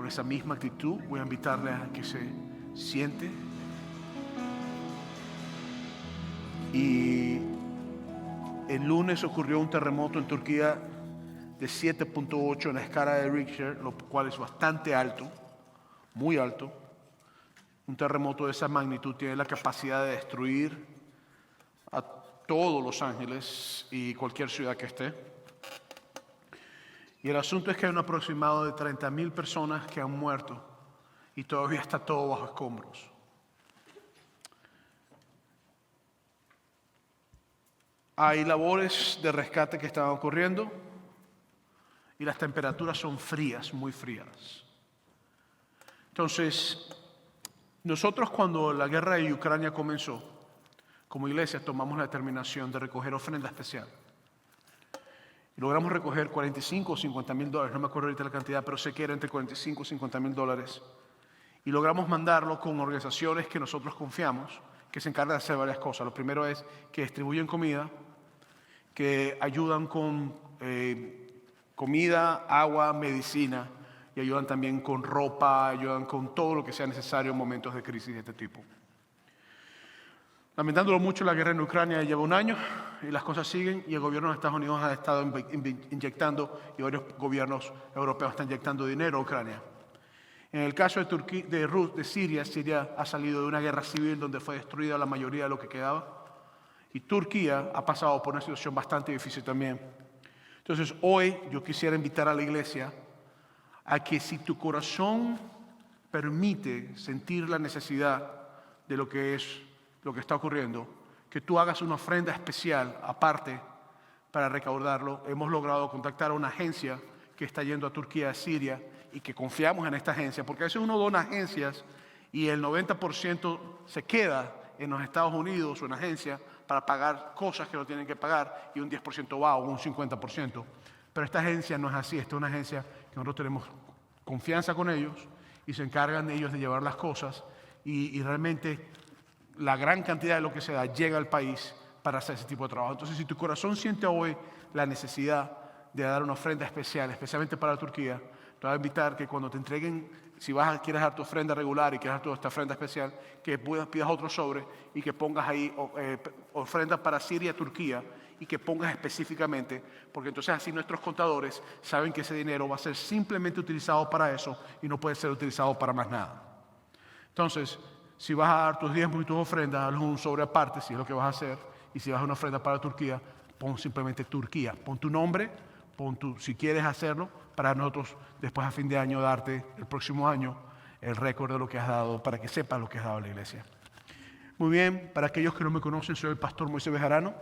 con esa misma actitud, voy a invitarle a que se siente. Y el lunes ocurrió un terremoto en Turquía de 7.8 en la escala de Richter, lo cual es bastante alto, muy alto. Un terremoto de esa magnitud tiene la capacidad de destruir a todos Los Ángeles y cualquier ciudad que esté. Y el asunto es que hay un aproximado de 30,000 personas que han muerto y todavía está todo bajo escombros. Hay labores de rescate que están ocurriendo y las temperaturas son frías, muy frías. Entonces, nosotros cuando la guerra de Ucrania comenzó, como iglesia tomamos la determinación de recoger ofrenda especial. Y logramos recoger 45 o 50 mil dólares, no me acuerdo ahorita la cantidad, pero sé que era entre 45 y 50 mil dólares. Y logramos mandarlo con organizaciones que nosotros confiamos, que se encargan de hacer varias cosas. Lo primero es que distribuyen comida, que ayudan con comida, agua, medicina, y ayudan también con ropa, ayudan con todo lo que sea necesario en momentos de crisis de este tipo. Lamentándolo mucho, la guerra en Ucrania lleva un año y las cosas siguen y el gobierno de Estados Unidos ha estado inyectando y varios gobiernos europeos están inyectando dinero a Ucrania. En el caso de Turquía, de Siria, Siria ha salido de una guerra civil donde fue destruida la mayoría de lo que quedaba y Turquía ha pasado por una situación bastante difícil también. Entonces hoy yo quisiera invitar a la iglesia a que si tu corazón permite sentir la necesidad de lo que está ocurriendo, que tú hagas una ofrenda especial aparte para recaudarlo. Hemos logrado contactar a una agencia que está yendo a Turquía, a Siria, y que confiamos en esta agencia, porque a veces uno dona agencias y el 90% se queda en los Estados Unidos o en agencia para pagar cosas que no tienen que pagar y un 10% va o un 50%. Pero esta agencia no es así, esta es una agencia que nosotros tenemos confianza con ellos y se encargan ellos de llevar las cosas y realmente la gran cantidad de lo que se da llega al país para hacer ese tipo de trabajo. Entonces, si tu corazón siente hoy la necesidad de dar una ofrenda especial, especialmente para Turquía, te voy a invitar que cuando te entreguen, si quieres dar tu ofrenda regular y quieres dar toda esta ofrenda especial, que pidas otro sobre y que pongas ahí ofrenda para Siria y Turquía y que pongas específicamente, porque entonces así nuestros contadores saben que ese dinero va a ser simplemente utilizado para eso y no puede ser utilizado para más nada. Entonces, si vas a dar tus diezmos y tus ofrendas, hazlo un sobre aparte, si es lo que vas a hacer. Y si vas a una ofrenda para Turquía, pon simplemente Turquía. Pon tu nombre, si quieres hacerlo, para nosotros después a fin de año darte el próximo año el récord de lo que has dado, para que sepas lo que has dado a la iglesia. Muy bien, para aquellos que no me conocen, soy el pastor Moisés Bejarano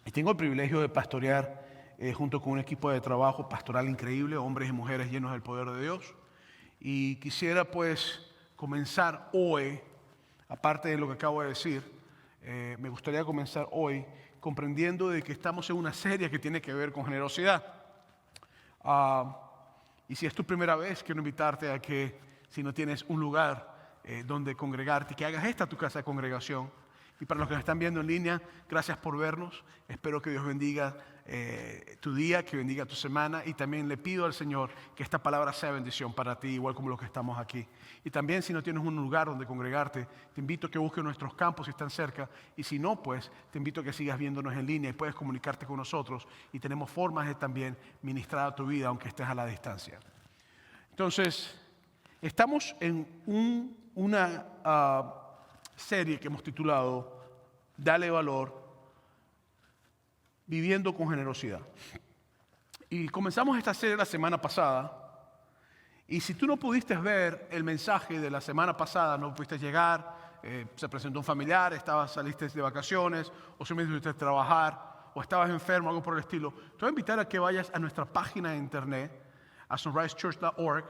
y tengo el privilegio de pastorear junto con un equipo de trabajo pastoral increíble, hombres y mujeres llenos del poder de Dios. Y quisiera pues comenzar hoy, aparte de lo que acabo de decir, me gustaría comenzar hoy comprendiendo de que estamos en una serie que tiene que ver con generosidad. Y si es tu primera vez, quiero invitarte a que si no tienes un lugar donde congregarte, que hagas esta tu casa de congregación. Y para los que nos están viendo en línea, gracias por vernos. Espero que Dios bendiga tu día, que bendiga tu semana. Y también le pido al Señor que esta palabra sea bendición para ti, igual como los que estamos aquí. Y también si no tienes un lugar donde congregarte, te invito a que busques nuestros campos si están cerca. Y si no, pues te invito a que sigas viéndonos en línea y puedes comunicarte con nosotros. Y tenemos formas de también ministrar a tu vida, aunque estés a la distancia. Entonces, estamos en una serie que hemos titulado Dale Valor, viviendo con generosidad. Y comenzamos esta serie la semana pasada. Y si tú no pudiste ver el mensaje de la semana pasada, no pudiste llegar, se presentó un familiar, saliste de vacaciones, o simplemente tuviste que trabajar, o estabas enfermo, algo por el estilo, te voy a invitar a que vayas a nuestra página de internet, a sunrisechurch.org,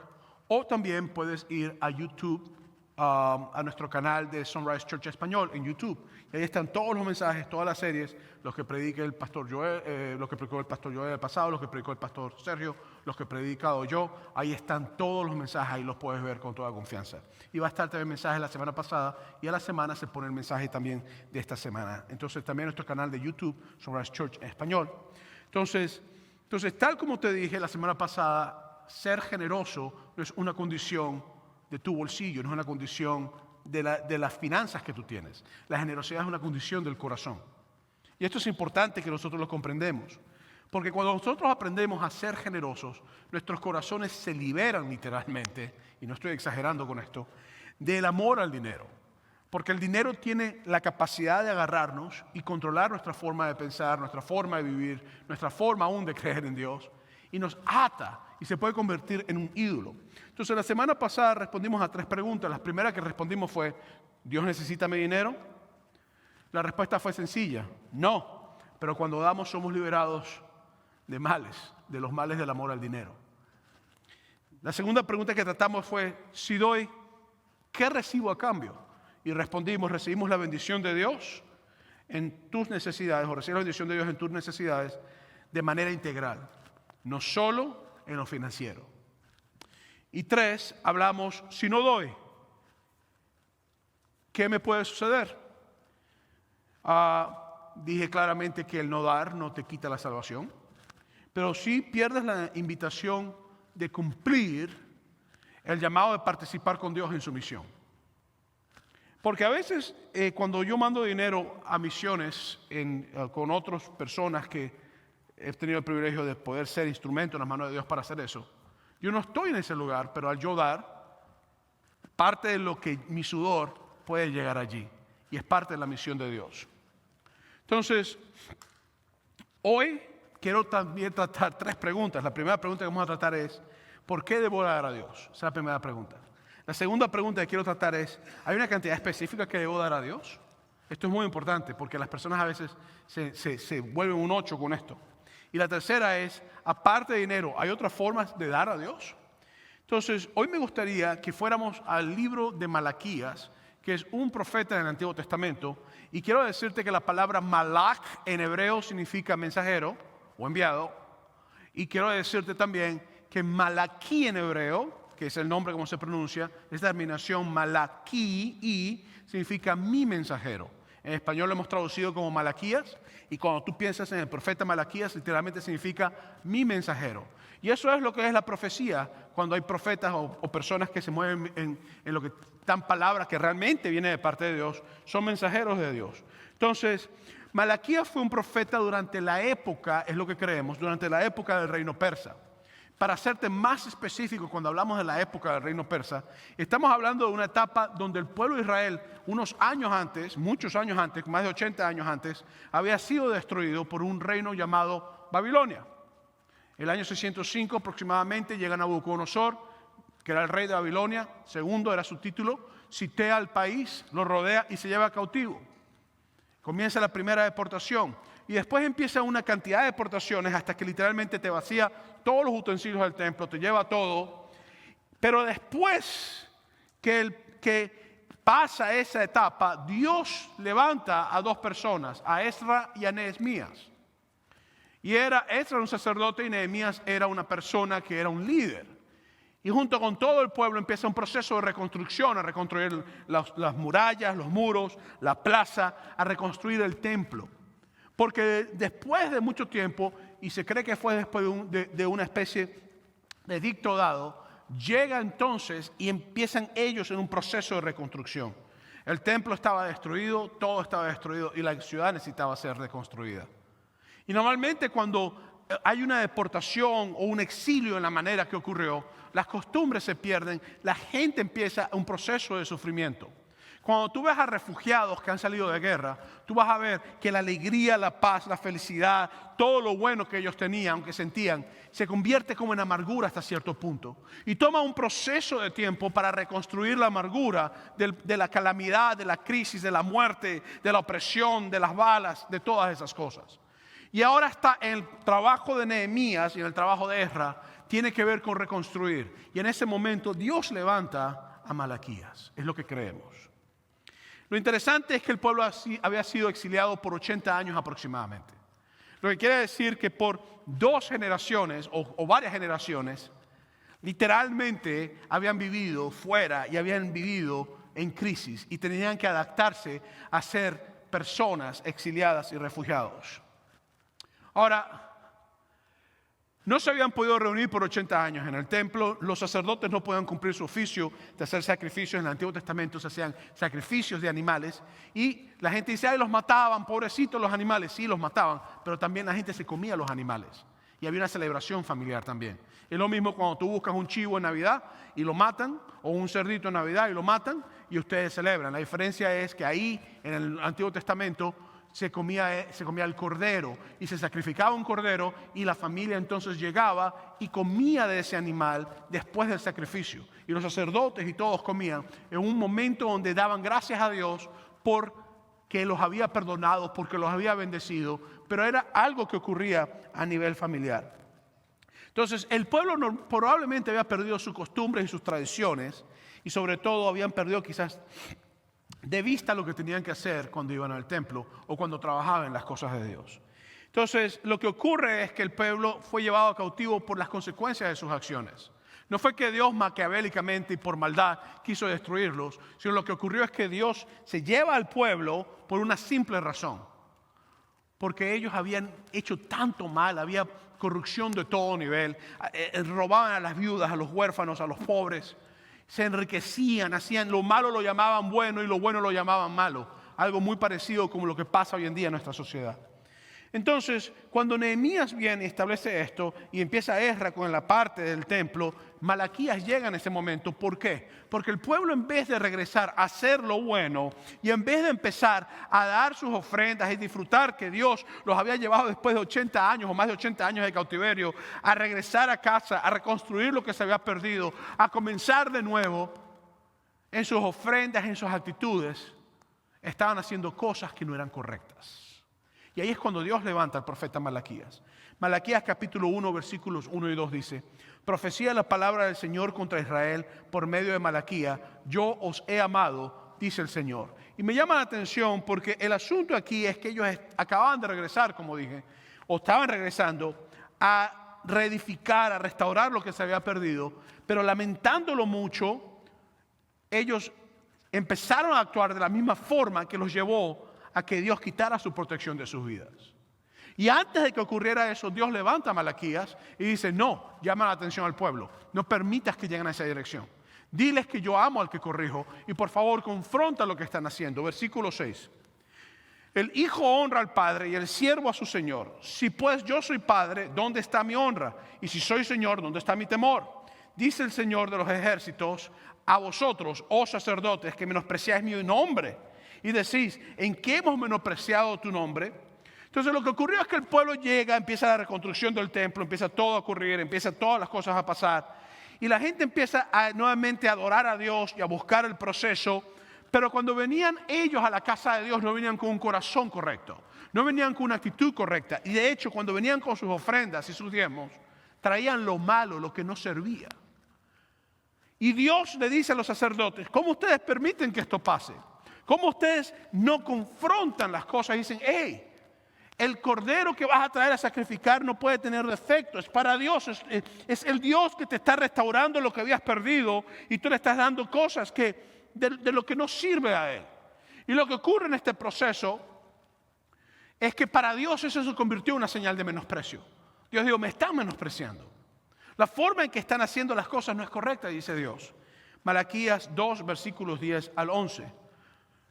o también puedes ir a YouTube, a nuestro canal de Sunrise Church Español en YouTube. Y ahí están todos los mensajes, todas las series, los que predica el pastor Joel, los que predicó el pastor Joel el pasado, los que predicó el pastor Sergio, los que he predicado yo. Ahí están todos los mensajes, ahí los puedes ver con toda confianza. Y va a estar también el mensaje de la semana pasada y a la semana se pone el mensaje también de esta semana. Entonces también nuestro canal de YouTube, Sunrise Church Español. Entonces, tal como te dije la semana pasada, ser generoso no es una condición de tu bolsillo, no es una condición de las finanzas que tú tienes. La generosidad es una condición del corazón. Y esto es importante que nosotros lo comprendamos. Porque cuando nosotros aprendemos a ser generosos, nuestros corazones se liberan literalmente, y no estoy exagerando con esto, del amor al dinero. Porque el dinero tiene la capacidad de agarrarnos y controlar nuestra forma de pensar, nuestra forma de vivir, nuestra forma aún de creer en Dios, y nos ata y se puede convertir en un ídolo. Entonces, la semana pasada respondimos a 3 preguntas. La primera que respondimos fue, ¿Dios necesita mi dinero? La respuesta fue sencilla, no. Pero cuando damos somos liberados de males, de los males del amor al dinero. La segunda pregunta que tratamos fue, si doy, ¿qué recibo a cambio? Y respondimos, recibimos la bendición de Dios en tus necesidades, o recibes la bendición de Dios en tus necesidades de manera integral, no solo en lo financiero. Y 3, hablamos, si no doy, ¿qué me puede suceder? Dije claramente que el no dar no te quita la salvación, pero sí pierdes la invitación de cumplir el llamado de participar con Dios en su misión. Porque a veces cuando yo mando dinero a misiones con otras personas que he tenido el privilegio de poder ser instrumento en las manos de Dios para hacer eso, yo no estoy en ese lugar, pero al yo dar, parte de lo que mi sudor puede llegar allí. Y es parte de la misión de Dios. Entonces, hoy quiero también tratar 3 preguntas. La primera pregunta que vamos a tratar es, ¿por qué debo dar a Dios? Esa es la primera pregunta. La segunda pregunta que quiero tratar es, ¿hay una cantidad específica que debo dar a Dios? Esto es muy importante porque las personas a veces se vuelven un 8 con esto. Y la tercera es, aparte de dinero, ¿hay otras formas de dar a Dios? Entonces, hoy me gustaría que fuéramos al libro de Malaquías, que es un profeta en el Antiguo Testamento, y quiero decirte que la palabra malach en hebreo significa mensajero o enviado, y quiero decirte también que Malaquí en hebreo, que es el nombre como se pronuncia, es la terminación Malaquí y significa mi mensajero. En español lo hemos traducido como Malaquías, y cuando tú piensas en el profeta Malaquías, literalmente significa mi mensajero. Y eso es lo que es la profecía, cuando hay profetas o personas que se mueven en lo que dan palabras que realmente vienen de parte de Dios, son mensajeros de Dios. Entonces, Malaquías fue un profeta durante la época, es lo que creemos, durante la época del reino persa. Para hacerte más específico, cuando hablamos de la época del reino persa, estamos hablando de una etapa donde el pueblo de Israel, unos años antes, muchos años antes, más de 80 años antes, había sido destruido por un reino llamado Babilonia. El año 605 aproximadamente llega Nabucodonosor, que era el rey de Babilonia, segundo era su título, sitea al país, lo rodea y se lleva cautivo. Comienza la primera deportación y después empieza una cantidad de deportaciones hasta que literalmente te vacía todos los utensilios del templo, te lleva todo. Pero después que pasa esa etapa, Dios levanta a 2 personas, a Esdras y a Nehemías. Y Esdras era un sacerdote y Nehemías era una persona que era un líder. Y junto con todo el pueblo empieza un proceso de reconstrucción, a reconstruir las murallas, los muros, la plaza, a reconstruir el templo. Porque después de mucho tiempo, y se cree que fue después de una especie de edicto dado, llega entonces y empiezan ellos en un proceso de reconstrucción. El templo estaba destruido, todo estaba destruido y la ciudad necesitaba ser reconstruida. Y normalmente cuando hay una deportación o un exilio en la manera que ocurrió, las costumbres se pierden, la gente empieza un proceso de sufrimiento. Cuando tú ves a refugiados que han salido de guerra, tú vas a ver que la alegría, la paz, la felicidad, todo lo bueno que ellos tenían, aunque sentían, se convierte como en amargura hasta cierto punto. Y toma un proceso de tiempo para reconstruir la amargura de la calamidad, de la crisis, de la muerte, de la opresión, de las balas, de todas esas cosas. Y ahora está en el trabajo de Nehemías y en el trabajo de Esdras, tiene que ver con reconstruir. Y en ese momento Dios levanta a Malaquías, es lo que creemos. Lo interesante es que el pueblo había sido exiliado por 80 años aproximadamente. Lo que quiere decir que por 2 generaciones o varias generaciones, literalmente habían vivido fuera y habían vivido en crisis y tenían que adaptarse a ser personas exiliadas y refugiados. Ahora, no se habían podido reunir por 80 años en el templo. Los sacerdotes no podían cumplir su oficio de hacer sacrificios. En el Antiguo Testamento se hacían sacrificios de animales. Y la gente dice, ay, los mataban, pobrecitos los animales. Sí, los mataban, pero también la gente se comía los animales. Y había una celebración familiar también. Es lo mismo cuando tú buscas un chivo en Navidad y lo matan, o un cerdito en Navidad y lo matan, y ustedes celebran. La diferencia es que ahí, en el Antiguo Testamento, se comía el cordero y se sacrificaba un cordero y la familia entonces llegaba y comía de ese animal después del sacrificio. Y los sacerdotes y todos comían en un momento donde daban gracias a Dios porque los había perdonado, porque los había bendecido, pero era algo que ocurría a nivel familiar. Entonces el pueblo probablemente había perdido sus costumbres y sus tradiciones y sobre todo habían perdido quizás de vista lo que tenían que hacer cuando iban al templo o cuando trabajaban en las cosas de Dios. Entonces, lo que ocurre es que el pueblo fue llevado cautivo por las consecuencias de sus acciones. No fue que Dios maquiavélicamente y por maldad quiso destruirlos, sino lo que ocurrió es que Dios se lleva al pueblo por una simple razón. Porque ellos habían hecho tanto mal, había corrupción de todo nivel, robaban a las viudas, a los huérfanos, a los pobres. Se enriquecían, hacían lo malo lo llamaban bueno y lo bueno lo llamaban malo. Algo muy parecido como lo que pasa hoy en día en nuestra sociedad. Entonces, cuando Nehemías viene y establece esto y empieza Ezra con la parte del templo, Malaquías llega en ese momento. ¿Por qué? Porque el pueblo, en vez de regresar a hacer lo bueno y en vez de empezar a dar sus ofrendas y disfrutar que Dios los había llevado después de 80 años o más de 80 años de cautiverio, a regresar a casa, a reconstruir lo que se había perdido, a comenzar de nuevo, en sus ofrendas, en sus actitudes, estaban haciendo cosas que no eran correctas. Y ahí es cuando Dios levanta al profeta Malaquías. Malaquías capítulo 1, versículos 1 y 2 dice: profecía la palabra del Señor contra Israel por medio de Malaquías. Yo os he amado, dice el Señor. Y me llama la atención porque el asunto aquí es que ellos acababan de regresar, como dije, o estaban regresando a reedificar, a restaurar lo que se había perdido, pero lamentándolo mucho, ellos empezaron a actuar de la misma forma que los llevó a que Dios quitara su protección de sus vidas. Y antes de que ocurriera eso, Dios levanta a Malaquías y dice: no, llama la atención al pueblo, no permitas que lleguen a esa dirección. Diles que yo amo al que corrijo y por favor confronta lo que están haciendo. Versículo 6. El hijo honra al padre y el siervo a su señor. Si pues yo soy padre, ¿dónde está mi honra? Y si soy señor, ¿dónde está mi temor? Dice el Señor de los ejércitos a vosotros, oh sacerdotes, que menospreciáis mi nombre y decís: ¿en qué hemos menospreciado tu nombre? Entonces lo que ocurrió es que el pueblo llega, empieza la reconstrucción del templo, empieza todo a ocurrir, empieza todas las cosas a pasar. Y la gente empieza nuevamente a adorar a Dios y a buscar el proceso. Pero cuando venían ellos a la casa de Dios, no venían con un corazón correcto, no venían con una actitud correcta. Y de hecho, cuando venían con sus ofrendas y sus diezmos, traían lo malo, lo que no servía. Y Dios le dice a los sacerdotes: ¿cómo ustedes permiten que esto pase? ¿Cómo ustedes no confrontan las cosas y dicen: hey, el cordero que vas a traer a sacrificar no puede tener defecto, es para Dios, es el Dios que te está restaurando lo que habías perdido y tú le estás dando cosas de lo que no sirve a Él? Y lo que ocurre en este proceso es que para Dios eso se convirtió en una señal de menosprecio. Dios dijo: me están menospreciando. La forma en que están haciendo las cosas no es correcta, dice Dios. Malaquías 2, versículos 10 al 11.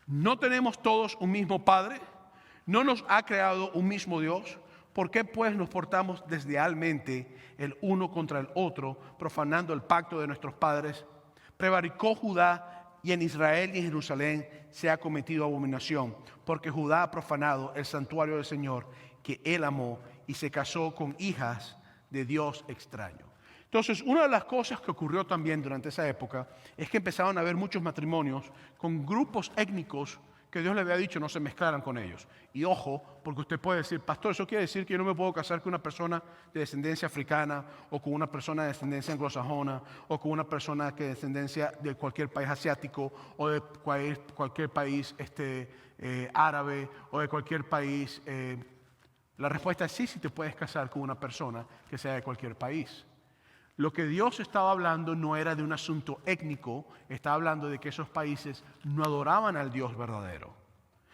¿No tenemos todos un mismo Padre? ¿No nos ha creado un mismo Dios? ¿Por qué pues nos portamos deslealmente el uno contra el otro, profanando el pacto de nuestros padres? Prevaricó Judá, y en Israel y en Jerusalén se ha cometido abominación, porque Judá ha profanado el santuario del Señor que él amó y se casó con hijas de Dios extraño. Entonces, una de las cosas que ocurrió también durante esa época es que empezaron a haber muchos matrimonios con grupos étnicos que Dios le había dicho no se mezclaran con ellos. Y ojo, porque usted puede decir: pastor, eso quiere decir que yo no me puedo casar con una persona de descendencia africana, o con una persona de descendencia anglosajona, o con una persona que de descendencia de cualquier país asiático, o de cualquier país árabe, o de cualquier país. La respuesta es sí, te puedes casar con una persona que sea de cualquier país. Lo que Dios estaba hablando no era de un asunto étnico, estaba hablando de que esos países no adoraban al Dios verdadero.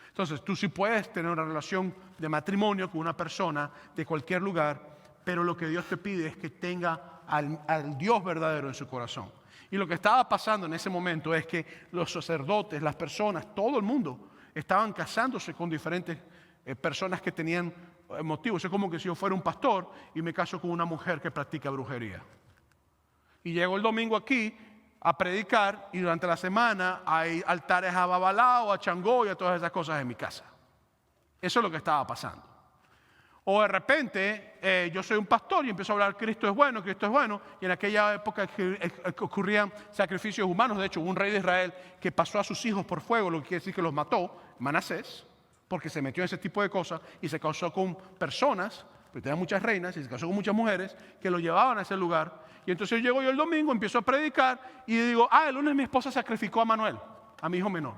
Entonces, tú sí puedes tener una relación de matrimonio con una persona de cualquier lugar, pero lo que Dios te pide es que tenga al Dios verdadero en su corazón. Y lo que estaba pasando en ese momento es que los sacerdotes, las personas, todo el mundo estaban casándose con diferentes personas que tenían motivos. Es como que si yo fuera un pastor y me caso con una mujer que practica brujería. Y llego el domingo aquí a predicar y durante la semana hay altares a Babalao, a Changó y a todas esas cosas en mi casa. Eso es lo que estaba pasando. O de repente yo soy un pastor y empiezo a hablar Cristo es bueno, y en aquella época ocurrían sacrificios humanos. De hecho, hubo un rey de Israel que pasó a sus hijos por fuego, lo que quiere decir que los mató, Manasés, porque se metió en ese tipo de cosas y se casó con personas, porque tenía muchas reinas y se casó con muchas mujeres que lo llevaban a ese lugar. Y entonces llego yo el domingo, empiezo a predicar y digo, el lunes mi esposa sacrificó a Manuel, a mi hijo menor.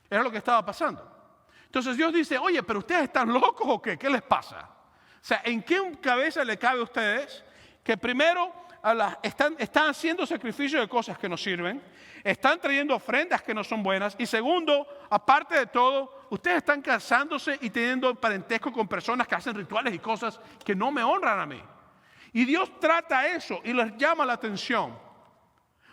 Era lo que estaba pasando. Entonces Dios dice, oye, pero ustedes están locos o qué, ¿qué les pasa? O sea, ¿en qué cabeza le cabe a ustedes que primero están haciendo sacrificios de cosas que no sirven, están trayendo ofrendas que no son buenas, y segundo, aparte de todo, ustedes están casándose y teniendo parentesco con personas que hacen rituales y cosas que no me honran a mí? Y Dios trata eso y les llama la atención.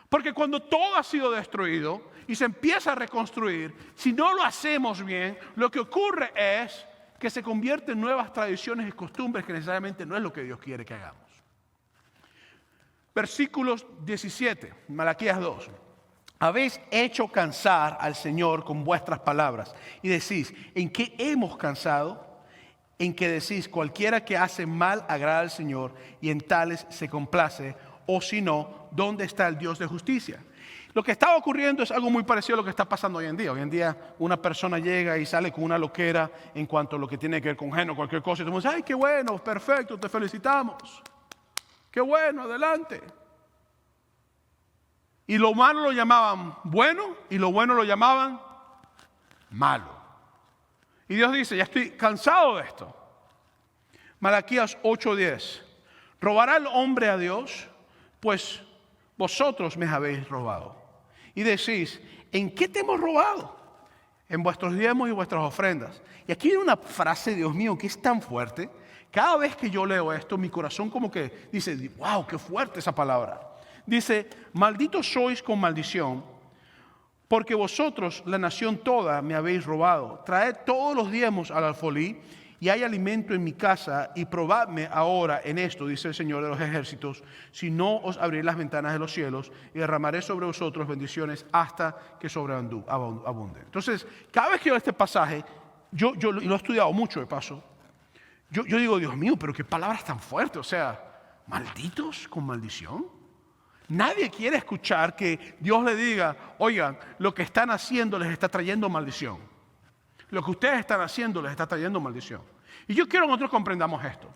Porque cuando todo ha sido destruido y se empieza a reconstruir, si no lo hacemos bien, lo que ocurre es que se convierte en nuevas tradiciones y costumbres que necesariamente no es lo que Dios quiere que hagamos. Versículos 17, Malaquías 2. Habéis hecho cansar al Señor con vuestras palabras y decís, ¿en qué hemos cansado? En que decís, cualquiera que hace mal agrada al Señor y en tales se complace, o si no, ¿dónde está el Dios de justicia? Lo que está ocurriendo es algo muy parecido a lo que está pasando hoy en día. Hoy en día una persona llega y sale con una loquera en cuanto a lo que tiene que ver con género, cualquier cosa, y tú dices, ¡ay, qué bueno, perfecto, te felicitamos! ¡Qué bueno, adelante! Y lo malo lo llamaban bueno y lo bueno lo llamaban malo. Y Dios dice, ya estoy cansado de esto. Malaquías 8:10. ¿Robará el hombre a Dios? Pues vosotros me habéis robado. Y decís, ¿en qué te hemos robado? En vuestros diezmos y vuestras ofrendas. Y aquí hay una frase, Dios mío, que es tan fuerte. Cada vez que yo leo esto, mi corazón como que dice, wow, qué fuerte esa palabra. Dice, malditos sois con maldición, porque vosotros, la nación toda, me habéis robado. Traed todos los diezmos al alfolí, y hay alimento en mi casa, y probadme ahora en esto, dice el Señor de los ejércitos, si no os abriré las ventanas de los cielos, y derramaré sobre vosotros bendiciones hasta que sobreabunde. Entonces, cada vez que leo este pasaje, yo lo he estudiado mucho de paso, yo digo, Dios mío, pero qué palabras tan fuertes, o sea, malditos con maldición. Nadie quiere escuchar que Dios le diga, oigan, lo que están haciendo les está trayendo maldición. Lo que ustedes están haciendo les está trayendo maldición. Y yo quiero que nosotros comprendamos esto.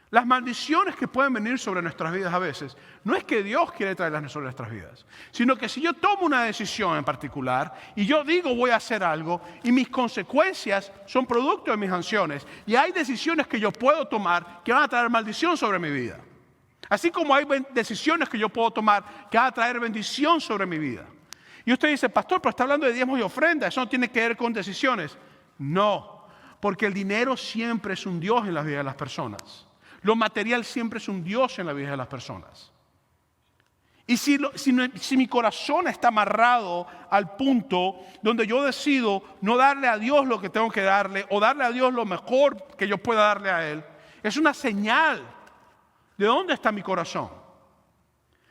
Las maldiciones que pueden venir sobre nuestras vidas a veces, no es que Dios quiere traerlas sobre nuestras vidas, sino que si yo tomo una decisión en particular y yo digo voy a hacer algo y mis consecuencias son producto de mis acciones y hay decisiones que yo puedo tomar que van a traer maldición sobre mi vida. Así como hay decisiones que yo puedo tomar que van a traer bendición sobre mi vida. Y usted dice, pastor, pero está hablando de diezmos y ofrendas, eso no tiene que ver con decisiones. No, porque el dinero siempre es un Dios en la vida de las personas. Lo material siempre es un Dios en la vida de las personas. Y si mi corazón está amarrado al punto donde yo decido no darle a Dios lo que tengo que darle o darle a Dios lo mejor que yo pueda darle a Él, es una señal de dónde está mi corazón.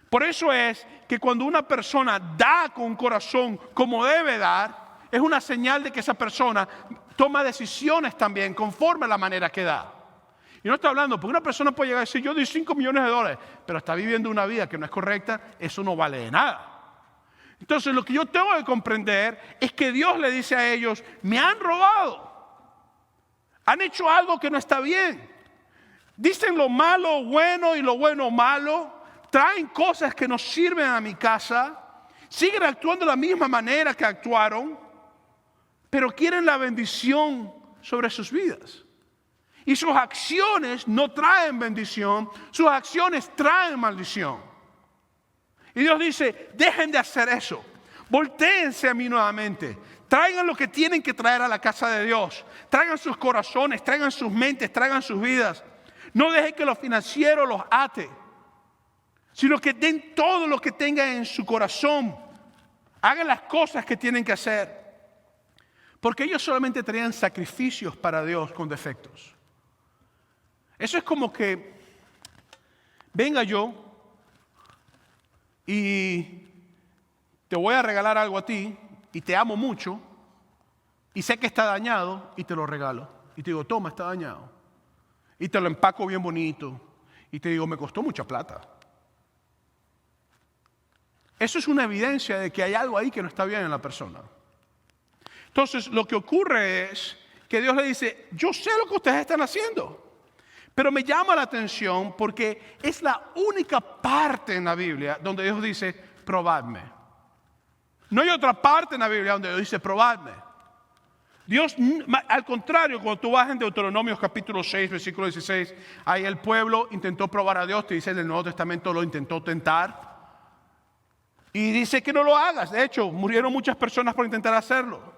Por eso es que cuando una persona da con corazón como debe dar, es una señal de que esa persona toma decisiones también conforme a la manera que da. Y no estoy hablando, porque una persona puede llegar y decir, yo doy $5 millones, pero está viviendo una vida que no es correcta, eso no vale de nada. Entonces lo que yo tengo que comprender es que Dios le dice a ellos, me han robado, han hecho algo que no está bien. Dicen lo malo bueno y lo bueno malo, traen cosas que no sirven a mi casa, siguen actuando de la misma manera que actuaron, pero quieren la bendición sobre sus vidas. Y sus acciones no traen bendición, sus acciones traen maldición. Y Dios dice, dejen de hacer eso, voltéense a mí nuevamente, traigan lo que tienen que traer a la casa de Dios, traigan sus corazones, traigan sus mentes, traigan sus vidas. No deje que lo financiero los ate, sino que den todo lo que tengan en su corazón. Hagan las cosas que tienen que hacer. Porque ellos solamente traían sacrificios para Dios con defectos. Eso es como que venga yo y te voy a regalar algo a ti y te amo mucho y sé que está dañado y te lo regalo. Y te digo, toma, está dañado. Y te lo empaco bien bonito. Y te digo, me costó mucha plata. Eso es una evidencia de que hay algo ahí que no está bien en la persona. Entonces, lo que ocurre es que Dios le dice, yo sé lo que ustedes están haciendo, pero me llama la atención porque es la única parte en la Biblia donde Dios dice, probadme. No hay otra parte en la Biblia donde Dios dice, probadme. Dios, al contrario, cuando tú vas en Deuteronomio capítulo 6, versículo 16, ahí el pueblo intentó probar a Dios, te dice en el Nuevo Testamento lo intentó tentar. Y dice que no lo hagas. De hecho, murieron muchas personas por intentar hacerlo.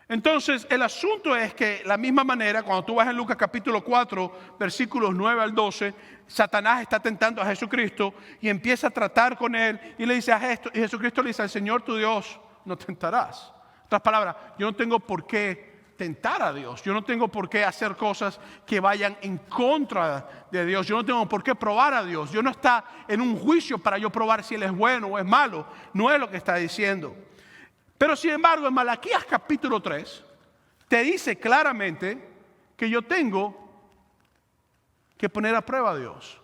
Entonces, el asunto es que, la misma manera, cuando tú vas en Lucas capítulo 4, versículos 9 al 12, Satanás está tentando a Jesucristo y empieza a tratar con él y le dice a esto, y Jesucristo le dice, al Señor tu Dios no tentarás. En otras palabras, yo no tengo por qué tentar a Dios. Yo no tengo por qué hacer cosas que vayan en contra de Dios. Yo no tengo por qué probar a Dios. Dios no está en un juicio para yo probar si Él es bueno o es malo. No es lo que está diciendo. Pero sin embargo, en Malaquías capítulo 3, te dice claramente que yo tengo que poner a prueba a Dios.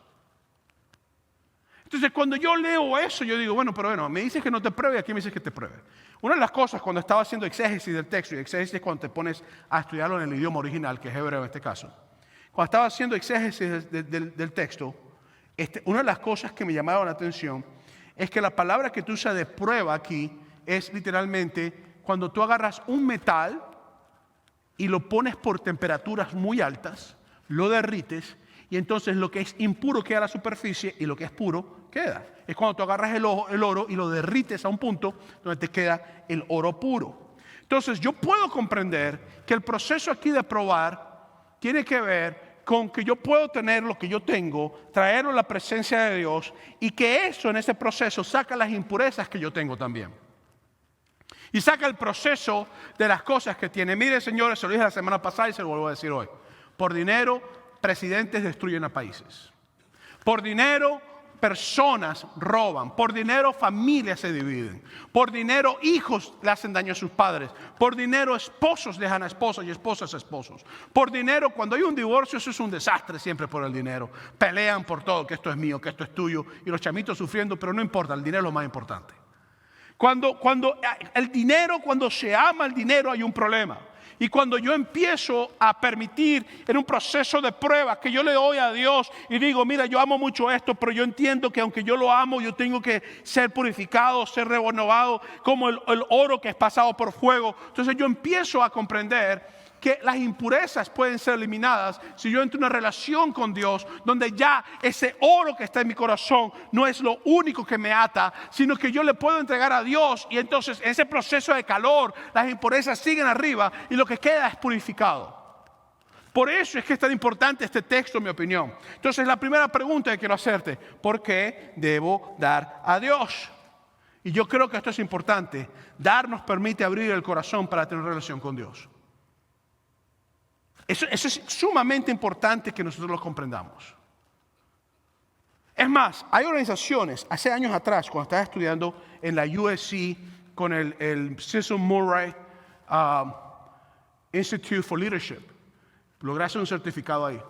Entonces, cuando yo leo eso, yo digo, bueno, me dices que no te pruebe y aquí me dices que te pruebe. Una de las cosas cuando estaba haciendo exégesis del texto, y exégesis es cuando te pones a estudiarlo en el idioma original, que es hebreo en este caso. Cuando estaba haciendo exégesis del texto, una de las cosas que me llamaron la atención es que la palabra que tú usas de prueba aquí es literalmente cuando tú agarras un metal y lo pones por temperaturas muy altas, lo derrites y entonces lo que es impuro queda a la superficie y lo que es puro queda. Es cuando tú agarras el oro y lo derrites a un punto donde te queda el oro puro. Entonces yo puedo comprender que el proceso aquí de probar tiene que ver con que yo puedo tener lo que yo tengo, traerlo a la presencia de Dios y que eso en ese proceso saca las impurezas que yo tengo también. Y saca el proceso de las cosas que tiene. Mire, señores, se lo dije la semana pasada y se lo vuelvo a decir hoy. Por dinero, presidentes destruyen a países. Por dinero, personas roban. Por dinero, familias se dividen. Por dinero, hijos le hacen daño a sus padres. Por dinero, esposos dejan a esposas y esposas a esposos. Por dinero, cuando hay un divorcio, eso es un desastre siempre por el dinero. Pelean por todo, que esto es mío, que esto es tuyo. Y los chamitos sufriendo, pero no importa, el dinero es lo más importante. Cuando el dinero, cuando se ama el dinero, hay un problema. Y cuando yo empiezo a permitir en un proceso de prueba que yo le doy a Dios y digo, mira, yo amo mucho esto, pero yo entiendo que aunque yo lo amo, yo tengo que ser purificado, ser renovado, como el oro que es pasado por fuego. Entonces yo empiezo a comprender que las impurezas pueden ser eliminadas si yo entro en una relación con Dios donde ya ese oro que está en mi corazón no es lo único que me ata, sino que yo le puedo entregar a Dios y entonces en ese proceso de calor las impurezas siguen arriba y lo que queda es purificado. Por eso es que es tan importante este texto, en mi opinión. Entonces la primera pregunta que quiero hacerte, ¿por qué debo dar a Dios? Y yo creo que esto es importante. Dar nos permite abrir el corazón para tener una relación con Dios. Eso es sumamente importante que nosotros lo comprendamos. Es más, hay organizaciones, hace años atrás, cuando estaba estudiando en la USC con el Cecil Murray Institute for Leadership, logré hacer un certificado ahí.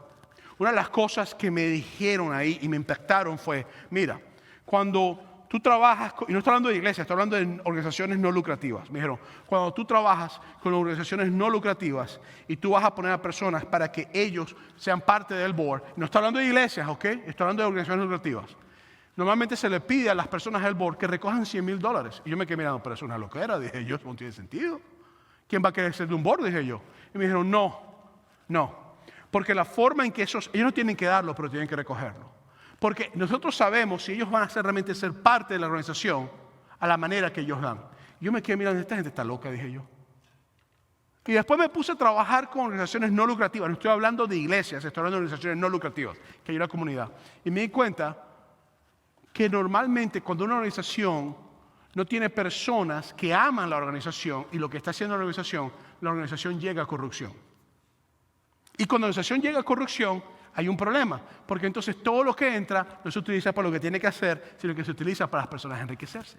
Una de las cosas que me dijeron ahí y me impactaron fue, mira, cuando tú trabajas, y no estoy hablando de iglesias, estoy hablando de organizaciones no lucrativas. Me dijeron, cuando tú trabajas con organizaciones no lucrativas y tú vas a poner a personas para que ellos sean parte del board, no estoy hablando de iglesias, ¿ok? Estoy hablando de organizaciones no lucrativas. Normalmente se le pide a las personas del board que recojan $100,000. Y yo me quedé mirando, pero es una loquera, dije yo, no tiene sentido. ¿Quién va a querer ser de un board? Dije yo. Y me dijeron, no. Porque la forma en que ellos no tienen que darlo, pero tienen que recogerlo. Porque nosotros sabemos si ellos van a realmente ser parte de la organización a la manera que ellos dan. Yo me quedé mirando, esta gente está loca, dije yo. Y después me puse a trabajar con organizaciones no lucrativas. No estoy hablando de iglesias, estoy hablando de organizaciones no lucrativas, que hay en la comunidad. Y me di cuenta que normalmente cuando una organización no tiene personas que aman la organización y lo que está haciendo la organización llega a corrupción. Y cuando la organización llega a corrupción, hay un problema, porque entonces todo lo que entra no se utiliza para lo que tiene que hacer, sino que se utiliza para las personas enriquecerse.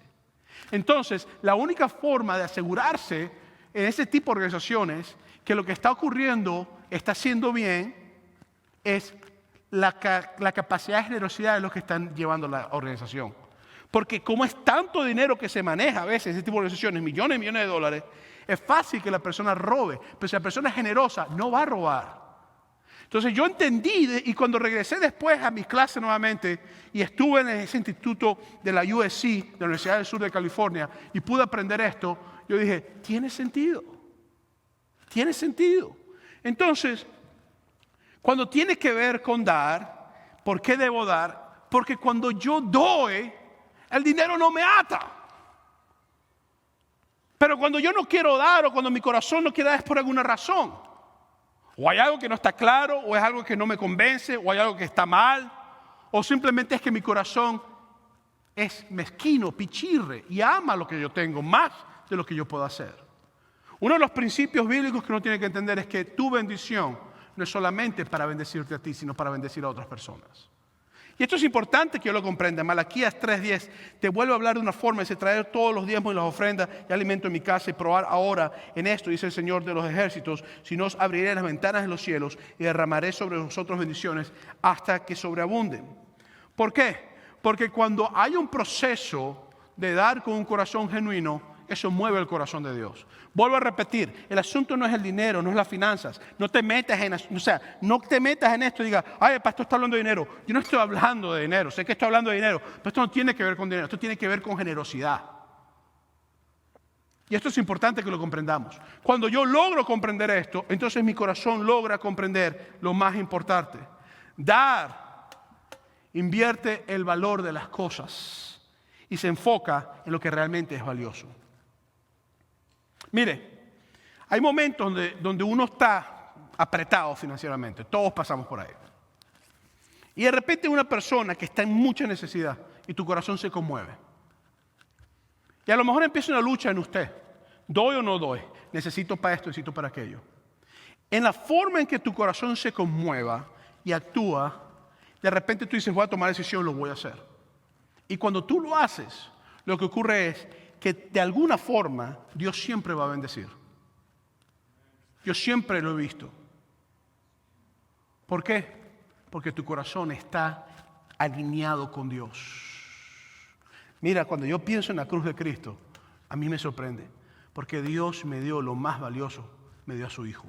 Entonces, la única forma de asegurarse en ese tipo de organizaciones que lo que está ocurriendo está haciendo bien es la capacidad de generosidad de los que están llevando la organización. Porque como es tanto dinero que se maneja a veces ese tipo de organizaciones, millones y millones de dólares, es fácil que la persona robe, pero si la persona es generosa no va a robar. Entonces yo entendí, y cuando regresé después a mis clases nuevamente y estuve en ese instituto de la USC, de la Universidad del Sur de California, y pude aprender esto, yo dije, tiene sentido. Tiene sentido. Entonces, cuando tiene que ver con dar, ¿por qué debo dar? Porque cuando yo doy, el dinero no me ata. Pero cuando yo no quiero dar o cuando mi corazón no quiere dar es por alguna razón. O hay algo que no está claro, o es algo que no me convence, o hay algo que está mal, o simplemente es que mi corazón es mezquino, pichirre, y ama lo que yo tengo más de lo que yo puedo hacer. Uno de los principios bíblicos que uno tiene que entender es que tu bendición no es solamente para bendecirte a ti, sino para bendecir a otras personas. Y esto es importante que yo lo comprenda. Malaquías 3:10 te vuelve a hablar de una forma, dice, traer todos los diezmos y las ofrendas y alimento en mi casa y probar ahora en esto, dice el Señor de los ejércitos, si no os abriré las ventanas de los cielos y derramaré sobre vosotros bendiciones hasta que sobreabunden. ¿Por qué? Porque cuando hay un proceso de dar con un corazón genuino, eso mueve el corazón de Dios. Vuelvo a repetir, el asunto no es el dinero, no es las finanzas. No te metas en esto y digas, ay, el pastor está hablando de dinero. Yo no estoy hablando de dinero, sé que estoy hablando de dinero, pero esto no tiene que ver con dinero, esto tiene que ver con generosidad. Y esto es importante que lo comprendamos. Cuando yo logro comprender esto, entonces mi corazón logra comprender lo más importante. Dar invierte el valor de las cosas y se enfoca en lo que realmente es valioso. Mire, hay momentos donde uno está apretado financieramente, todos pasamos por ahí. Y de repente una persona que está en mucha necesidad y tu corazón se conmueve. Y a lo mejor empieza una lucha en usted, ¿doy o no doy? Necesito para esto, necesito para aquello. En la forma en que tu corazón se conmueva y actúa, de repente tú dices, voy a tomar decisión, lo voy a hacer. Y cuando tú lo haces, lo que ocurre es que de alguna forma Dios siempre va a bendecir. Yo siempre lo he visto. ¿Por qué? Porque tu corazón está alineado con Dios. Mira, cuando yo pienso en la cruz de Cristo, a mí me sorprende, porque Dios me dio lo más valioso, me dio a su Hijo.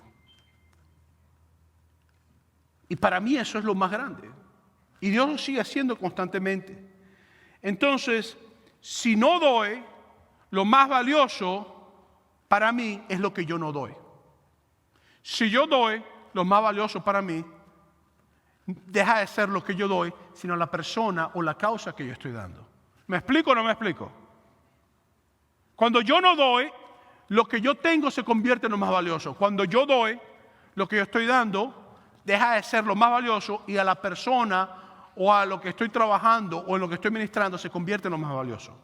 Y para mí eso es lo más grande. Y Dios lo sigue haciendo constantemente. Entonces, si no doy, lo más valioso para mí es lo que yo no doy. Si yo doy, lo más valioso para mí deja de ser lo que yo doy, sino la persona o la causa que yo estoy dando. ¿Me explico o no me explico? Cuando yo no doy, lo que yo tengo se convierte en lo más valioso. Cuando yo doy, lo que yo estoy dando deja de ser lo más valioso y a la persona o a lo que estoy trabajando o en lo que estoy ministrando se convierte en lo más valioso.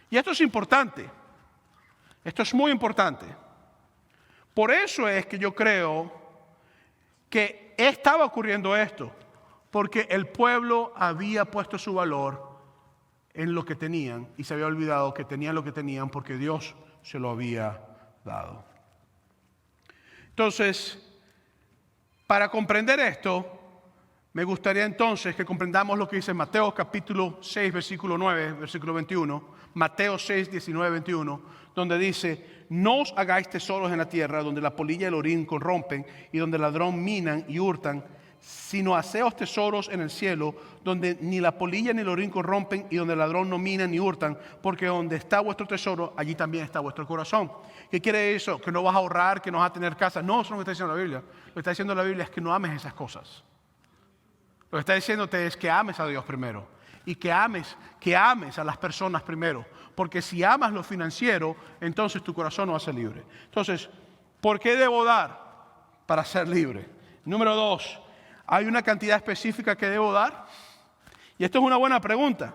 Y esto es importante. Esto es muy importante. Por eso es que yo creo que estaba ocurriendo esto. Porque el pueblo había puesto su valor en lo que tenían y se había olvidado que tenían lo que tenían porque Dios se lo había dado. Entonces, para comprender esto, me gustaría entonces que comprendamos lo que dice Mateo capítulo 6, versículo 9, versículo 21, Mateo 6, 19, 21, donde dice, no os hagáis tesoros en la tierra donde la polilla y el orín corrompen y donde el ladrón minan y hurtan, sino haceos tesoros en el cielo donde ni la polilla ni el orín corrompen y donde el ladrón no mina ni hurtan, porque donde está vuestro tesoro, allí también está vuestro corazón. ¿Qué quiere eso? Que no vas a ahorrar, que no vas a tener casa. No, eso no es lo que está diciendo la Biblia. Lo que está diciendo la Biblia es que no ames esas cosas. Lo que está diciéndote es que ames a Dios primero y que ames a las personas primero. Porque si amas lo financiero, entonces tu corazón no va a ser libre. Entonces, ¿Por qué debo dar? Para ser libre. Número 2, ¿hay una cantidad específica que debo dar? Y esto es una buena pregunta.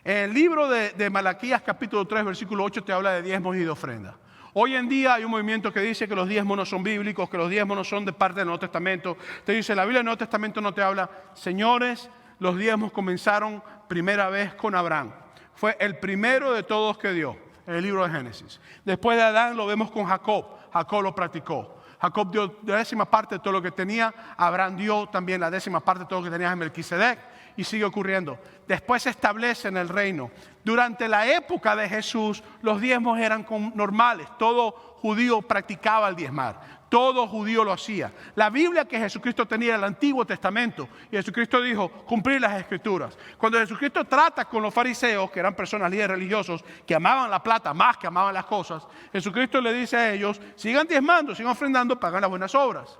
En el libro de Malaquías capítulo 3, versículo 8 te habla de diezmos y de ofrendas. Hoy en día hay un movimiento que dice que los diezmos no son bíblicos, que los diezmos no son de parte del Nuevo Testamento. Te dice, la Biblia del Nuevo Testamento no te habla. Señores, los diezmos comenzaron primera vez con Abraham. Fue el primero de todos que dio, en el libro de Génesis. Después de Adán lo vemos con Jacob. Jacob lo practicó. Jacob dio la 10ª parte de todo lo que tenía. Abraham dio también la 10ª parte de todo lo que tenía en Melquisedec. Y sigue ocurriendo. Después se establece en el reino. Durante la época de Jesús, los diezmos eran normales. Todo judío practicaba el diezmar. Todo judío lo hacía. La Biblia que Jesucristo tenía era el Antiguo Testamento. Y Jesucristo dijo, cumplir las Escrituras. Cuando Jesucristo trata con los fariseos, que eran personas líderes religiosos, que amaban la plata más que amaban las cosas, Jesucristo le dice a ellos, sigan diezmando, sigan ofrendando, pagan las buenas obras.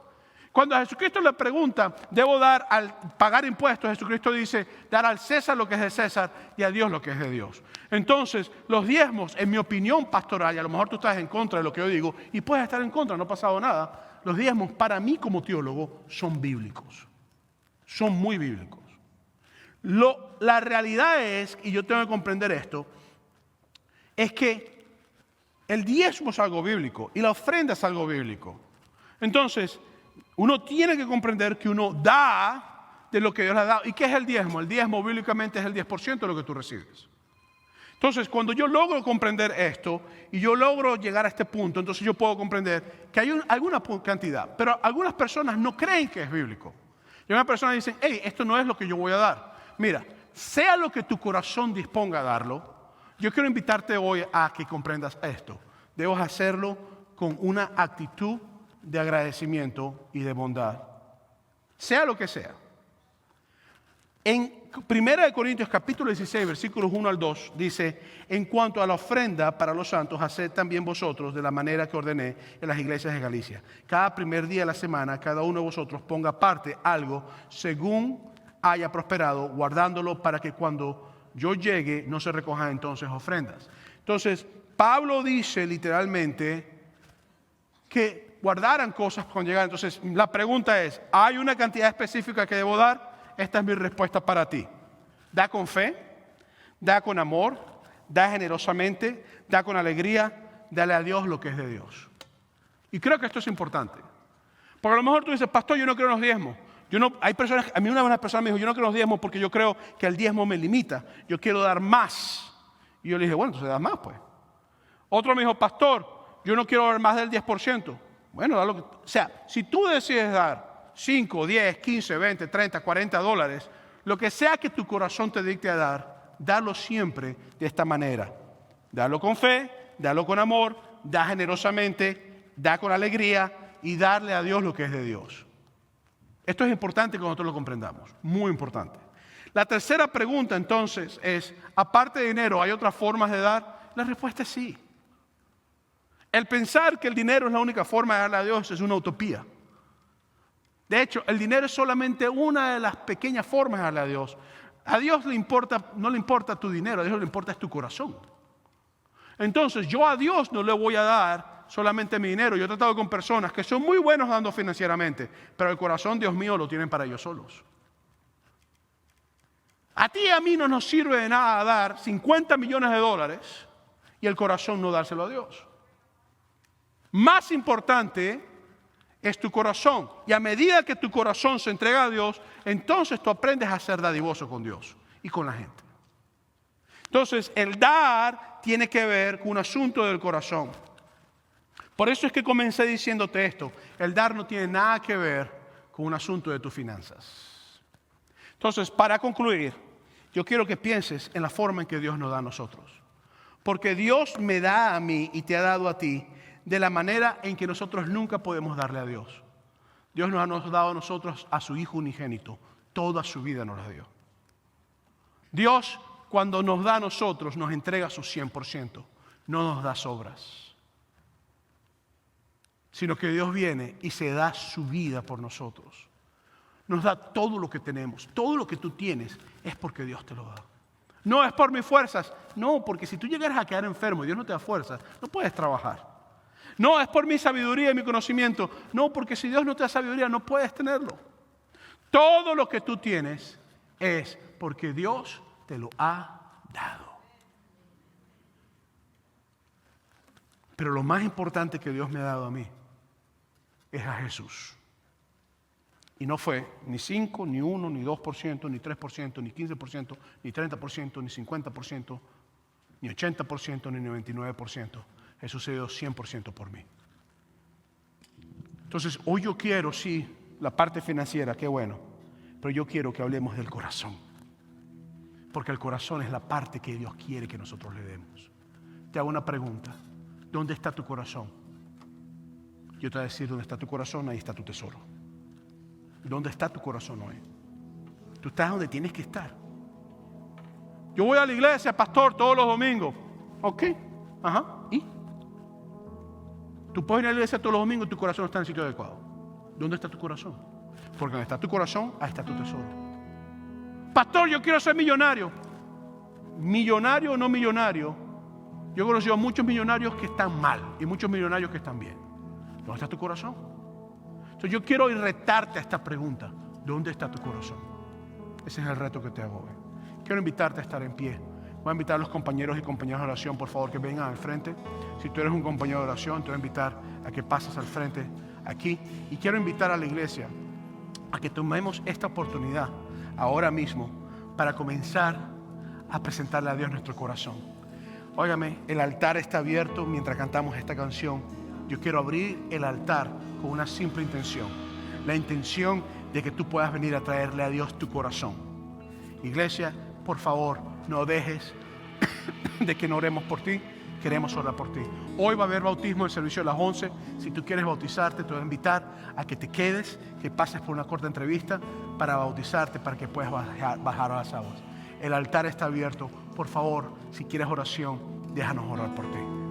Cuando a Jesucristo le pregunta, ¿debo dar al pagar impuestos? Jesucristo dice, dar al César lo que es de César y a Dios lo que es de Dios. Entonces, los diezmos, en mi opinión pastoral, y a lo mejor tú estás en contra de lo que yo digo, y puedes estar en contra, no ha pasado nada, los diezmos para mí como teólogo son bíblicos. Son muy bíblicos. La realidad es, y yo tengo que comprender esto, es que el diezmo es algo bíblico y la ofrenda es algo bíblico. Entonces, uno tiene que comprender que uno da de lo que Dios le ha dado. ¿Y qué es el diezmo? El diezmo bíblicamente es el 10% de lo que tú recibes. Entonces, cuando yo logro comprender esto y yo logro llegar a este punto, entonces yo puedo comprender que hay alguna cantidad. Pero algunas personas no creen que es bíblico. Y algunas personas dicen, hey, esto no es lo que yo voy a dar. Mira, sea lo que tu corazón disponga a darlo, yo quiero invitarte hoy a que comprendas esto. Debes hacerlo con una actitud de agradecimiento y de bondad, sea lo que sea. En 1 Corintios capítulo 16, versículos 1 al 2, dice, en cuanto a la ofrenda para los santos, haced también vosotros de la manera que ordené en las iglesias de Galicia. Cada primer día de la semana, cada uno de vosotros ponga aparte algo según haya prosperado, guardándolo para que cuando yo llegue no se recojan entonces ofrendas. Entonces, Pablo dice literalmente que guardaran cosas cuando llegaran. Entonces, la pregunta es, ¿hay una cantidad específica que debo dar? Esta es mi respuesta para ti. Da con fe, da con amor, da generosamente, da con alegría, dale a Dios lo que es de Dios. Y creo que esto es importante. Porque a lo mejor tú dices, pastor, yo no creo en los diezmos. Hay personas, a mí una persona me dijo, yo no creo en los diezmos porque yo creo que el diezmo me limita. Yo quiero dar más. Y yo le dije, bueno, entonces das más, pues. Otro me dijo, pastor, yo no quiero dar más del 10%. Bueno, o sea, si tú decides dar 5, 10, 15, 20, 30, 40 dólares, lo que sea que tu corazón te dicte a dar, darlo siempre de esta manera. Darlo con fe, darlo con amor, da generosamente, da con alegría y darle a Dios lo que es de Dios. Esto es importante que nosotros lo comprendamos, muy importante. La tercera pregunta entonces es, aparte de dinero, ¿hay otras formas de dar? La respuesta es sí. El pensar que el dinero es la única forma de darle a Dios es una utopía. De hecho, el dinero es solamente una de las pequeñas formas de darle a Dios. A Dios no le importa tu dinero, a Dios le importa es tu corazón. Entonces, yo a Dios no le voy a dar solamente mi dinero. Yo he tratado con personas que son muy buenos dando financieramente, pero el corazón, Dios mío, lo tienen para ellos solos. A ti y a mí no nos sirve de nada dar 50 millones de dólares y el corazón no dárselo a Dios. Más importante es tu corazón. Y a medida que tu corazón se entrega a Dios, entonces tú aprendes a ser dadivoso con Dios y con la gente. Entonces, el dar tiene que ver con un asunto del corazón. Por eso es que comencé diciéndote esto. El dar no tiene nada que ver con un asunto de tus finanzas. Entonces, para concluir, yo quiero que pienses en la forma en que Dios nos da a nosotros. Porque Dios me da a mí y te ha dado a ti de la manera en que nosotros nunca podemos darle a Dios. Dios nos ha dado a nosotros a su Hijo unigénito. Toda su vida nos la dio. Dios, cuando nos da a nosotros, nos entrega su 100%. No nos da sobras. Sino que Dios viene y se da su vida por nosotros. Nos da todo lo que tenemos. Todo lo que tú tienes es porque Dios te lo da. No es por mis fuerzas. No, porque si tú llegaras a quedar enfermo y Dios no te da fuerzas, no puedes trabajar. No, es por mi sabiduría y mi conocimiento. No, porque si Dios no te da sabiduría, no puedes tenerlo. Todo lo que tú tienes es porque Dios te lo ha dado. Pero lo más importante que Dios me ha dado a mí es a Jesús. Y no fue ni 5, ni 1, ni 2%, ni 3%, ni 15%, ni 30%, ni 50%, ni 80%, ni 99%. Jesús se dio 100% por mí. Entonces, hoy yo quiero, sí, la parte financiera, qué bueno, pero yo quiero que hablemos del corazón. Porque el corazón es la parte que Dios quiere que nosotros le demos. Te hago una pregunta. ¿Dónde está tu corazón? Yo te voy a decir, ¿dónde está tu corazón? Ahí está tu tesoro. ¿Dónde está tu corazón hoy? Tú estás donde tienes que estar. Yo voy a la iglesia, pastor, todos los domingos. Ok, ajá, ¿y? Tú puedes ir a la iglesia todos los domingos y tu corazón no está en el sitio adecuado. ¿Dónde está tu corazón? Porque donde está tu corazón, ahí está tu tesoro. Pastor, yo quiero ser millonario. Millonario o no millonario, yo he conocido a muchos millonarios que están mal y muchos millonarios que están bien. ¿Dónde está tu corazón? Entonces yo quiero retarte a esta pregunta. ¿Dónde está tu corazón? Ese es el reto que te hago hoy. Quiero invitarte a estar en pie. Voy a invitar a los compañeros y compañeras de oración, por favor, que vengan al frente. Si tú eres un compañero de oración, te voy a invitar a que pases al frente aquí. Y quiero invitar a la iglesia a que tomemos esta oportunidad ahora mismo para comenzar a presentarle a Dios nuestro corazón. Óigame, el altar está abierto mientras cantamos esta canción. Yo quiero abrir el altar con una simple intención. La intención de que tú puedas venir a traerle a Dios tu corazón. Iglesia, por favor, no dejes de que no oremos por ti. Queremos orar por ti. Hoy va a haber bautismo en el servicio a las 11. Si tú quieres bautizarte, te voy a invitar a que te quedes, que pases por una corta entrevista para bautizarte, para que puedas bajar a las aguas. El altar está abierto. Por favor, si quieres oración, déjanos orar por ti.